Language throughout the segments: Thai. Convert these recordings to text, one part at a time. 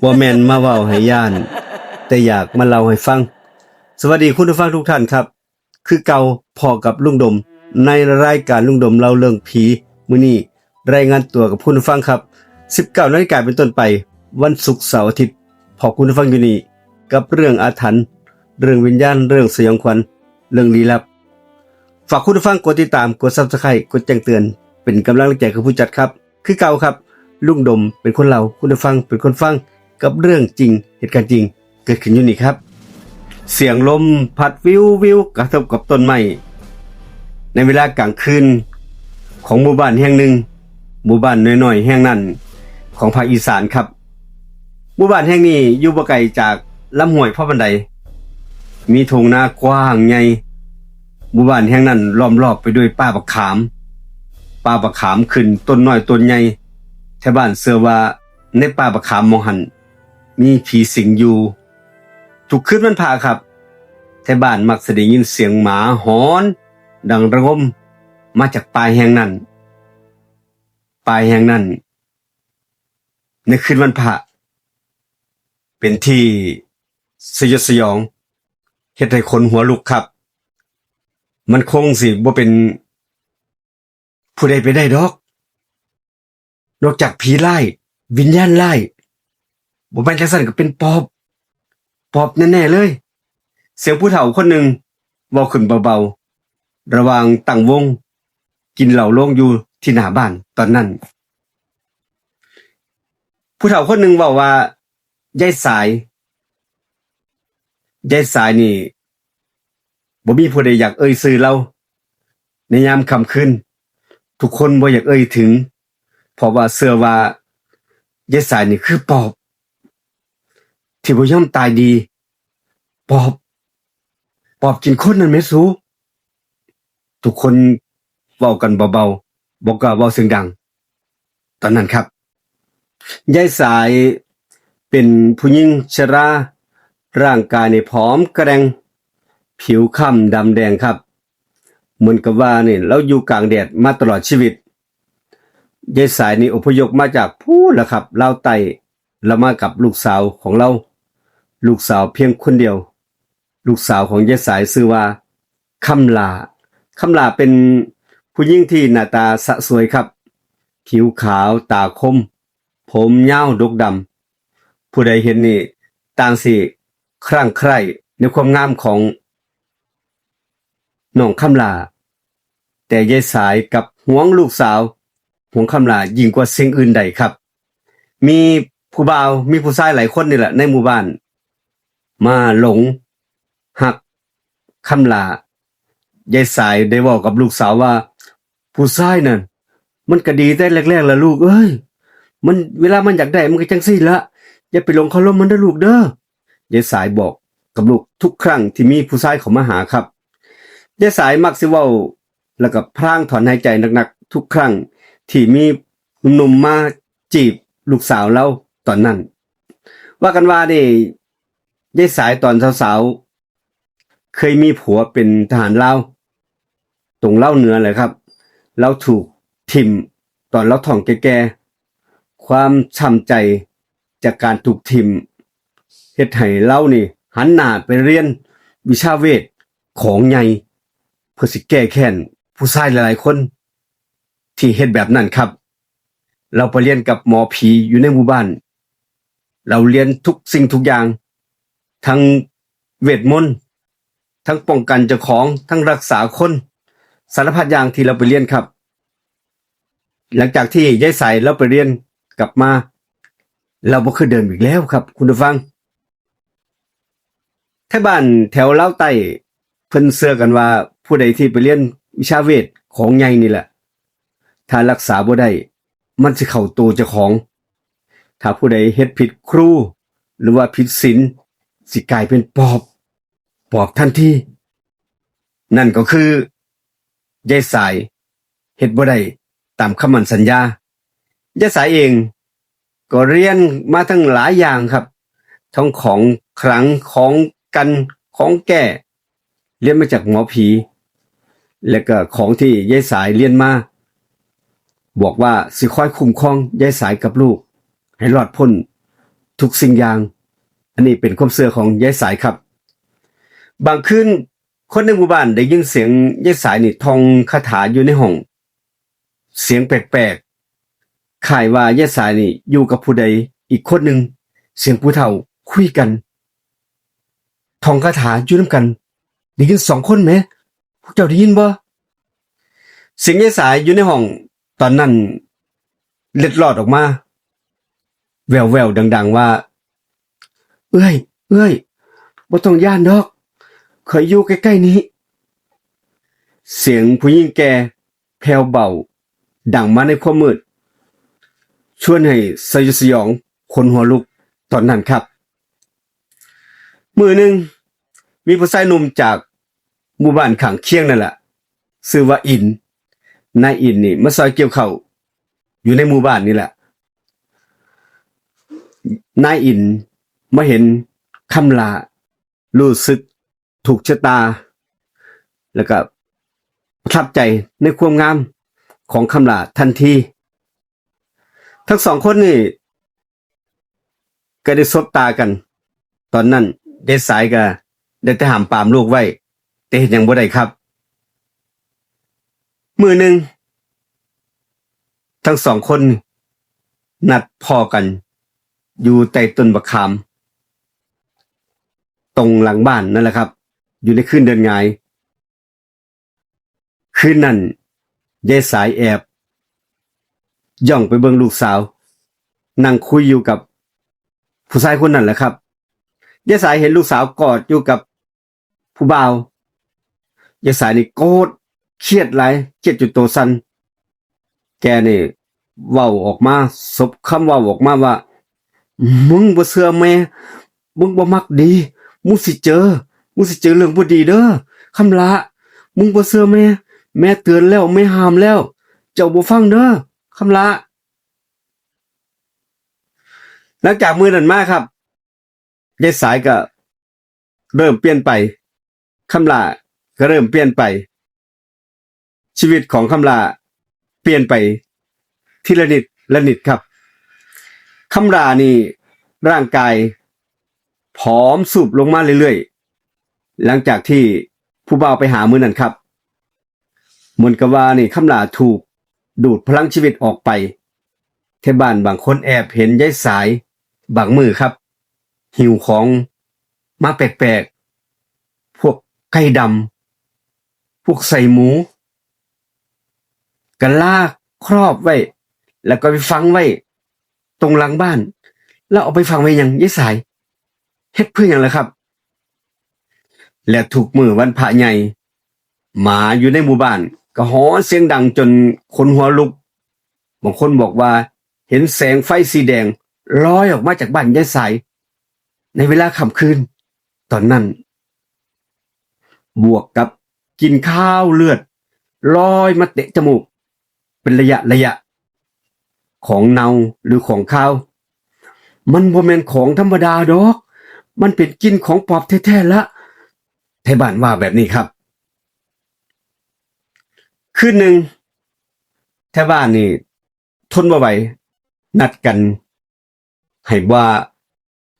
บ่แม่นมาเว้าให้ย่านแต่อยากมาเล่าให้ฟังสวัสดีคุณผู้ฟังทุกท่านครับคือเก่าพอกับลุงดมในรายการลุงดมเล่าเรื่องผีมื้อนี้รายงานตัวกับคุณผู้ฟังครับ 19 นาฬิกาเป็นต้นไปวันศุกร์เสาร์อาทิตย์พอคุณผู้ฟังอยู่นี่กับเรื่องอาถรรพ์เรื่องวิญญาณเรื่องสยองขวัญเรื่องลี้ลับฝากคุณผู้ฟังกดติดตามกด Subscribe กดแจ้งเตือนเป็นกำลังใจกับผู้จัดครับคือเก่าครับลุงดมเป็นคนเล่าคุณผู้ฟังเป็นคนฟังกับเรื่องจริงเหตุการณ์จริงเกิดขึ้นอยู่นี่ครับเสียงลมพัดวิววิวกระทบกับต้นไม้ในเวลากลางคืนของหมู่บ้านแห่งหนึ่งหมู่บ้านน้อยๆแห่งนั้นของภาคอีสานครับหมู่บ้านแห่งนี้อยู่บ่ไกลจากลำห้วยพ่อบันไดมีทุ่งนากว้างใหญ่หมู่บ้านแห่งนั้นล้อมรอบไปด้วยป่าบักขามขึ้นต้นน้อยต้นใหญ่ชาวบ้านเชื่อว่าในป่าบักขามมองหันมีผีสิงอยู่ทุกคืนวันพระครับชาวบ้านมักจะได้ยินเสียงหมาหอนดังระงมมาจากป่าแห่งนั้นในคืนวันพระเป็นที่สยดสยองเฮ็ดให้คนหัวลุกครับมันคงสิบ่เป็นผู้ใดไปได้ดอกนอกจากผีร้ายวิญญาณร้ายบ่แม่นจังซั่นก็เป็นปอบแน่ๆเลยเสียงผู้เฒ่าคนหนึ่งเว้าขึ้นเบาๆระหว่างตั้งวงกินเหล้าโลงอยู่ที่หน้าบ้านตอนนั้นผู้เฒ่าคนหนึ่งเว้าว่ายายสายนี่บ่มีผู้ใดอยากเอ่ยชื่อเราในยามค่ำคืนทุกคนบ่อยากเอ่ยถึงเพราะว่าเชื่อว่ายายสายนี่คือปอบที่บ่ยอมตายดีปอบกินคนนั่นแหมสูทุกคนเว้ากันเบาๆบ่กล้าเว้าเสียงดังตอนนั้นครับยายสายเป็นผู้หญิงชราร่างกายนี่ผอมกระแดงผิวค่ำดำแดงครับเหมือนกับว่านี่เราอยู่กลางแดดมาตลอดชีวิตยายสายนี่อพยพมาจากพูนล่ะครับลาวใต้แล้วมากับลูกสาวของเราลูกสาวเพียงคนเดียวลูกสาวของยายสายชื่อว่าคำลาเป็นผู้หญิงที่หน้าตาสะสวยครับผิวขาวตาคมผมยาวดกดำผู้ใดเห็นนี่ต่างสิครั่งใคร่ในความงามของน้องคำลาแต่ยายสายกับหวงลูกสาวหวงคำลายิ่งกว่าสิ่งอื่นใดครับมีผู้บ่าวมีผู้ชายหลายคนนี่แหละในหมู่บ้านมาหลงหักคำลายายสายได้บอกกับลูกสาวว่าผู้ชายนั่นมันก็ดีแต่แรกๆล่ะลูกเอ้ยมันเวลามันอยากได้มันก็จังซี่ละอย่าไปหลงคารมมันเด้อลูกเด้อยายสายบอกกับลูกทุกครั้งที่มีผู้ชายเข้ามาหาครับยายสายมักสิเว้าแล้วก็พลางถอนหายใจหนักๆทุกครั้งที่มีหนุ่มๆมาจีบลูกสาวเราตอนนั้นว่ากันว่านี่ยายสายตอนสาวๆเคยมีผัวเป็นทหารลาวตรงเล่าเหนือเลยครับเราถูกทิ่มตอนเราท้องแก่ๆความช้ำใจจากการถูกทิ่มเฮ็ดให้เรานี่หันหน้าไปเรียนวิชาเวทของใหญ่เพื่อสิแก้แค้นผู้ชายหลายๆคนที่เฮ็ดแบบนั้นครับเราไปเรียนกับหมอผีอยู่ในหมู่บ้านเราเรียนทุกสิ่งทุกอย่างทั้งเวทมนต์ทั้งป้องกันเจ้าของทั้งรักษาคนสารพัดอย่างที่เราไปเรียนครับหลังจากที่ยายใสเราไปเรียนกลับมาเราบ่เคยเดินอีกแล้วครับคุณผู้ฟังที่บ้านแถวลาวใต้เพิ่นเชื่อกันว่าผู้ใดที่ไปเรียนวิชาเวทของใหญ่นี่แหละถ้ารักษาบ่ได้มันสิเข้าตัวเจ้าของถ้าผู้ใดเฮ็ดผิดครูหรือว่าผิดศีลสิกลายเป็นปอบทันทีนั่นก็คือยายสายเฮ็ดบ่ได้ตามคำมั่นสัญญายายสายเองก็เรียนมาทั้งหลายอย่างครับทั้งของขลังของกันของแก้เรียนมาจากหมอผีและก็ของที่ยายสายเรียนมาบอกว่าสิคอยคุ้มครองยายสายกับลูกให้รอดพ้น ทุกสิ่งอย่าง อันนี้เป็นความเชื่อของยายสายครับบางคืนคนในหมู่บ้านได้ยินเสียงยายสายนี่ท่องคาถาอยู่ในห้องเสียงแปลกๆคล้ายว่ายายสายนี่อยู่กับผู้ใดอีกคนหนึ่งเสียงผู้เฒ่าคุยกันท่องคาถาอยู่นํกันได้ยิน2คนไหมพวกเจ้าได้ยินบ่เสียงยายสายอยู่ในห้องตอนนั้นเล็ดลอดออกมาแววๆดังๆว่าเอ้ยบ่ต้องย่านดอกข่อยอยู่ใกล้ๆนี้เสียงผู้หญิงแก่แผ่วเบาดังมาในความมืดชวนให้สยดสยองคนหัวลุกตอนนั้นครับมื้อหนึ่งมีผู้ชายหนุ่มจากหมู่บ้านข้างเคียงนั่นแหละชื่อว่าอินนายอินนี่มาซอยเกี่ยวข้าวอยู่ในหมู่บ้านนี่แหละนายอินมาเห็นคำลารู้สึกถูกชะตาแล้วก็ประทับใจในความงามของคำลาทันทีทั้ง2คนนี่ก็ได้สบตากันตอนนั้นได้สายก็ได้แต่ห้ามปรามลูกไว้แต่เฮ็ดหยังบ่ได้ครับมื้อหนึ่งทั้ง2คนนัดพ้อกันอยู่ใต้ต้นบักขามตรงหลังบ้านนั่นแหละครับอยู่ในคืนเดือนหงายคืนนั้นยายสายแอบย่องไปเบิ่งลูกสาวนั่งคุยอยู่กับผู้ชายคนนั้นแหละครับยายสายเห็นลูกสาวกอดอยู่กับผู้บ่าวยายสายนี่โกรธเครียดหลายเครียดจนตัวสั่นแกนี่เว้าออกมาสบคำเว้าออกมาว่ามึงบ่เชื่อแม่มึงบ่มักดีมึงสิเจอเรื่องบ่ดีเด้อคำละมึงบ่เชื่อแม่เตือนแล้วแม่ห้ามแล้วเจ้าบ่ฟังเด้อคำละหลังจากมื้อนั้นมาครับยายสายก็เริ่มเปลี่ยนไปคำละก็เริ่มเปลี่ยนไปชีวิตของคำละเปลี่ยนไปทีละนิดครับคำลานี่ร่างกายผอมสูบลงมาเรื่อยๆหลังจากที่ผู้บ่าวไปหามื้อนั้นครับเหมือนกับว่านี่คำลาถูกดูดพลังชีวิตออกไปเทบ้านบางคนแอบเห็นยายสายบางมือครับหิวของมาแปลกๆพวกไก่ดำพวกใส่หมูกันลากครอบไว้แล้วก็ไปฝังไว้ตรงหลังบ้านแล้วเอาไปฝังไว้หยังยายสายเฮ็ดเพื่อหยังล่ะครับและทุกมื้อวันพระใหญ่หมาอยู่ในหมู่บ้านก็หอนเสียงดังจนคนหัวลุกบางคนบอกว่าเห็นแสงไฟสีแดงลอยออกมาจากบ้านยายสายในเวลาค่ำคืนตอนนั้นบวกกับกินข้าวเลือดลอยมาเตะจมูกเป็นระยะของเนาหรือของข้าวมันบ่แม่นของธรรมดาดอกมันเป็นกลิ่นของปอบแท้ๆละไทบ้านว่าแบบนี้ครับคืนหนึ่งไทบ้านนี่ทนบ่ไหวนัดกันให้ว่า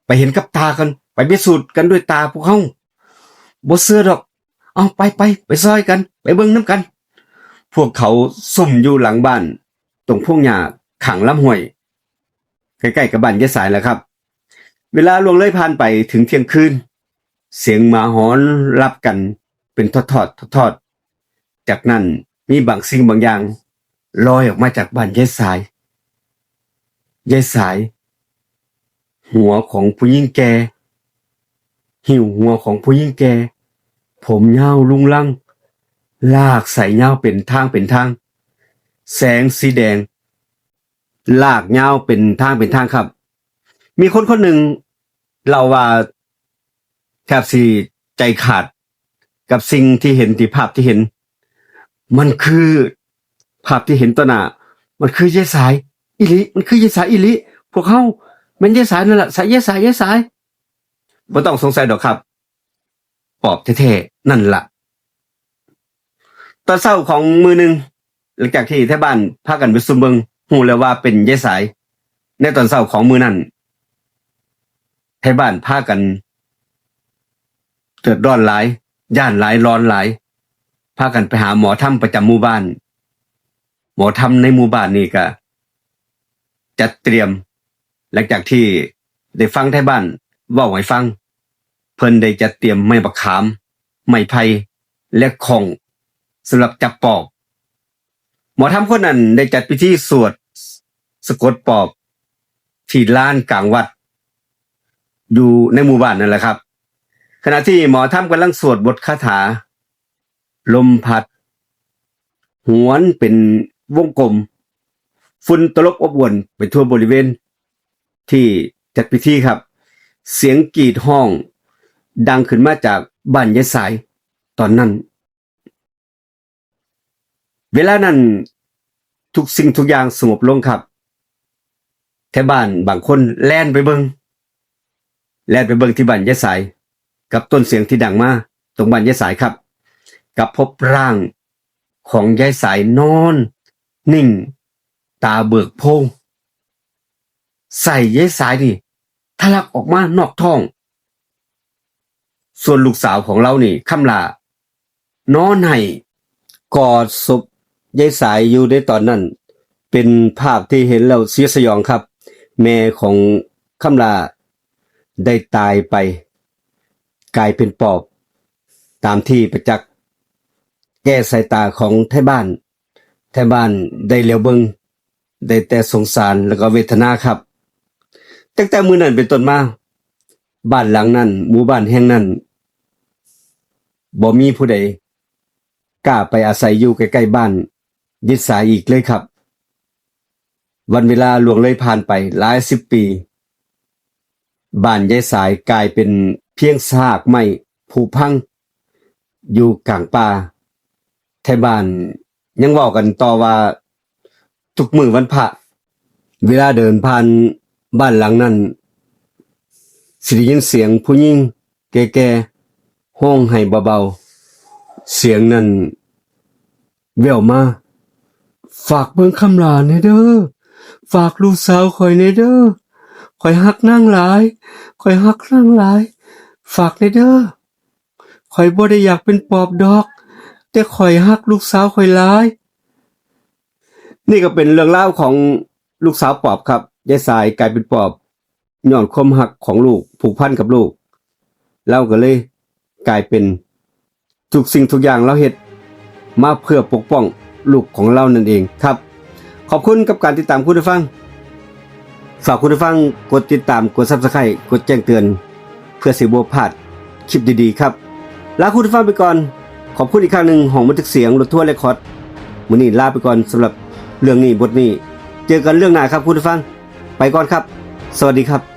ไปเห็นกับตากันไปพิสูจน์กันด้วยตาพวกเฮาบ่เชื่อดอกเอาไปซอยกันไปเบิ่งนำกันพวกเขาซุ่มอยู่หลังบ้านตรงพวกหญ้าข้างลำห้วยใกล้ๆกับบ้านยายสายแหละครับเวลาล่วงเลยผ่านไปถึงเที่ยงคืนเสียงหมาหอนรับกันเป็นทอดจากนั้นมีบางสิ่งบางอย่างลอยออกมาจากบ้านยายสายหัวของผู้หญิงแก่หิวหัวของผู้หญิงแก่ผมยาวลุงลังลากใส่ยาวเป็นทางแสงสีแดงลากยาวเป็นทางครับมีคนหนึ่งเล่าว่าแทบสิใจขาดกับสิ่งที่เห็นที่ภาพที่เห็นมันคือภาพที่เห็นต่อหน้ามันคือยายสายอีหลีมันคือยายสายอีหลีพวกเฮาแม่นยายสายนั่นล่ะยายสายบ่ต้องสงสัยดอกครับปอบแท้ๆนั่นล่ะตอนเช้าของมื้อนึงหลังจากที่แถวบ้านพากันไปซุ่มเบิ่งฮู้แล้วว่าเป็นยายสายในตอนเช้าของมื้อนั้น ไทบ้านพากันเดือดร้อนหลายย่านหลายร้อนหลายพากันไปหาหมอธรรมประจำหมู่บ้าน หมอธรรมในหมู่บ้านนี่ก็จัดเตรียมหลังจากที่ได้ฟังไทบ้านเว้าให้ฟังเพิ่นได้จัดเตรียมไม้บักขามไม้ไผ่และของสำหรับจับปอบหมอธรรมคนนั้นได้จัดพิธีสวดสะกดปอบที่ลานกลางวัดอยู่ในหมู่บ้านนั่นแหละครับขณะที่หมอธรรมกำลังสวดบทคาถาลมพัดหวนเป็นวงกลมฝุ่นตลบอบอวนไปทั่วบริเวณที่จัดพิธีครับเสียงกรีดห้องดังขึ้นมาจากบ้านยายสายตอนนั้นเวลานั้นทุกสิ่งทุกอย่างสงบลงครับแถวบ้านบางคนแล่นไปเบิงที่บ้านยายสายกับต้นเสียงที่ดังมาตรงบ้านยายสายครับกับพบร่างของยายสายนอนนิ่งตาเบิกโพงใส่ยายสายนี่ทะลักออกมานอกท้องส่วนลูกสาวของเรานี่คำลานอนให้กอดศพยายสายอยู่ในตอนนั้นเป็นภาพที่เห็นแล้วเสียสยองครับแม่ของคำลาได้ตายไปกลายเป็นปอบตามที่ประจักษ์แก้สายตาของไทบ้านได้เหลียวเบิงได้แต่สงสารแล้วก็เวทนาครับตั้งแต่มื้อนั้นเป็นต้นมาบ้านหลังนั้นหมู่บ้านแห่งนั้นบ่มีผู้ใดกล้าไปอาศัยอยู่ใกล้ๆบ้านยิดสายอีกเลยครับวันเวลาล่วงเลยผ่านไปหลาย10 ปีบ้านยายสายกลายเป็นเพียงซากไม้ผุพังอยู่กลางป่าไทบ้านยังเว้ากันต่อว่าทุกมื้อวันพระเวลาเดินผ่านบ้านหลังนั้นสิได้ยินเสียงผู้หญิงแก่ๆร้องไห้เบาๆเสียงนั้นแว่วมาฝากเบิ่งคำลาแหน่เด้อฝากลูกสาวข่อยแหน่เด้อข่อยฮักนางหลายฝากแหน่เด้อข่อยบ่ได้อยากเป็นปอบดอกแต่ข่อยฮักลูกสาวข่อยหลายนี่ก็เป็นเรื่องเล่าวของลูกสาวปอบครับยายสายกลายเป็นปอบย้อนความฮักของลูกผูกพันกับลูกเราก็เลยกลายเป็นทุกสิ่งทุกอย่างเราเฮ็ดมาเพื่อปกป้องลูกของเรานั่นเองครับขอบคุณกับการติดตามคุณผู้ฟังฝากคุณผู้ฟังกดติดตามกด Subscribe กดแจ้งเตือนเพื่อสิบ่พลาดคลิปดีๆครับลาคุณผู้ฟังไปก่อนขอบคุณอีกครั้งหนึ่งห้องบันทึกเสียงรถทัวร์เรคคอร์ดมื้อนี้ลาไปก่อนสำหรับเรื่องนี้บทนี้เจอกันเรื่องหน้าครับคุณผู้ฟังไปก่อนครับสวัสดีครับ